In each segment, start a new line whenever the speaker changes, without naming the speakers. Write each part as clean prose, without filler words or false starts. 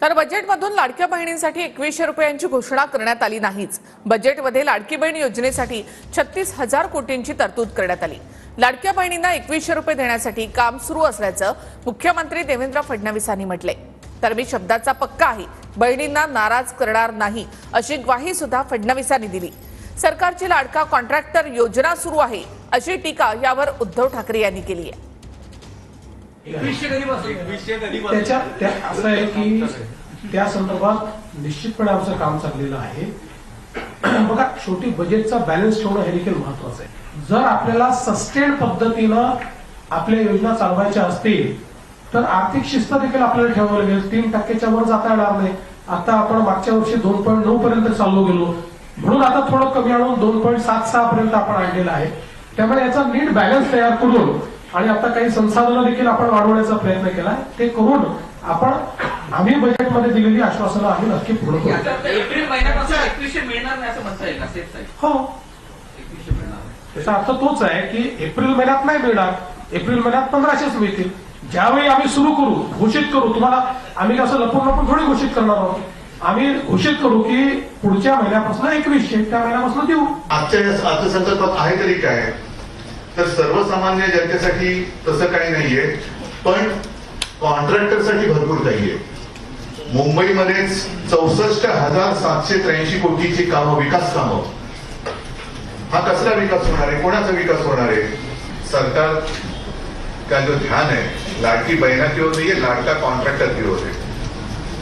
तर बजेटमधून लाडक्या बहिणींसाठी 2100 रुपयांची घोषणा करण्यात आली नाहीच। बजेटमध्ये लाडकी बहीण योजनेसाठी 36,000 कोटींची तरतूद करण्यात आली। लाडक्या बहिणींना 2100 रुपये देण्यासाठी काम सुरू असल्याचं मुख्यमंत्री देवेंद्र फडणवीसांनी म्हटले। तर मी शब्दाचा पक्का आहे, बहिणींना नाराज करणार नाही अशी ग्वाही सुद्धा फडणवीसांनी दिली। सरकारची लाडका कॉन्ट्रॅक्टर योजना सुरू आहे अशी टीका यावर उद्धव ठाकरे यांनी केली आहे।
असं आहे की त्या संदर्भात निश्चितपणे आमचं काम चाललेलं आहे। बघा, शेवटी बजेटचा बॅलन्स ठेवणं हे देखील महत्वाचं आहे। जर आपल्याला सस्टेन पद्धतीनं आपल्या योजना चालवायच्या असतील तर आर्थिक शिस्त देखील आपल्याला ठेवावी लागेल। 3% वर जाता येणार नाही। आता आपण मागच्या वर्षी 2.9 पर्यंत चाललो गेलो, म्हणून आता थोडं कमी आणून 2.76 पर्यंत आपण आणलेलं आहे। त्यामुळे याचा नीट बॅलन्स तयार करून आणि आता काही संसाधनं देखील आपण वाढवण्याचा प्रयत्न केला, ते करून आपण आम्ही बजेटमध्ये दिलेली आश्वासनं आम्ही नक्की पूर्ण करू।
एप्रिल महिन्यापासून 2100 मिळणार नाही असं म्हणता येईल का सेफ साहेब?
हो,
2100 मिळणार।
याचा अर्थ तोच आहे की एप्रिल महिन्यात नाही मिळणार, एप्रिल महिन्यात 1500च मिळतील। ज्यावेळी आम्ही सुरू करू, घोषित करू, तुम्हाला आम्ही असं लपून थोडी घोषित करणार आहोत। आम्ही घोषित करू की पुढच्या महिन्यापासून 2100, त्या महिन्यापासून देऊ।
आजच्या अर्थसंकल्पात आहे तरी काय, तर सर्वसामान्य जनतेसाठी तसं काही नाहीये, पण कॉन्ट्रॅक्टरसाठी भरपूर काही आहे। मुंबईमध्येच 64,783 कोटीची कामं, विकास कामं। हा कसला विकास होणार आहे, कोणाचा विकास होणार आहे? सरकार का जो ध्यान है लाडकी बहना की ओर नहीं, लाडका कॉन्ट्रॅक्टर की ओर है।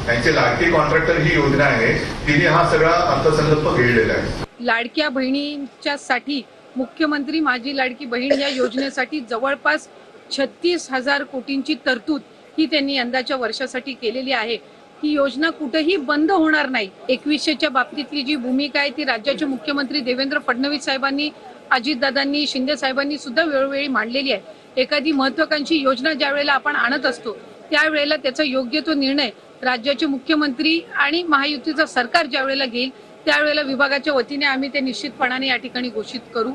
त्यांचे लाडके कॉन्ट्रॅक्टर ही योजना आहे, तिने हा सगळा अर्थसंकल्प घेतलेला आहे।
लाडक्या बहिणींच्यासाठी मुख्यमंत्री माझी लाडकी बहीण या योजनेसाठी जवळपास 36,000 कोटींची तरतूद ही त्यांनी यंदाच्या वर्षासाठी केलेली आहे। ही योजना कुठेही बंद होणार नाही। 2100च्या बाबतीतली जी भूमिका आहे ती राज्याचे मुख्यमंत्री देवेंद्र फडणवीस साहेबांनी, अजितदादांनी, शिंदे साहेबांनी सुद्धा वेळोवेळी मांडलेली आहे। एखादी महत्त्वाकांक्षी योजना ज्या वेळेला आपण आणत असतो त्यावेळेला त्याचा योग्य तो निर्णय राज्याचे मुख्यमंत्री आणि महायुतीचं सरकार ज्या वेळेला घेईल त्यावेळेला विभागाच्या वतीने आम्ही ते निश्चितपणाने या ठिकाणी घोषित करू।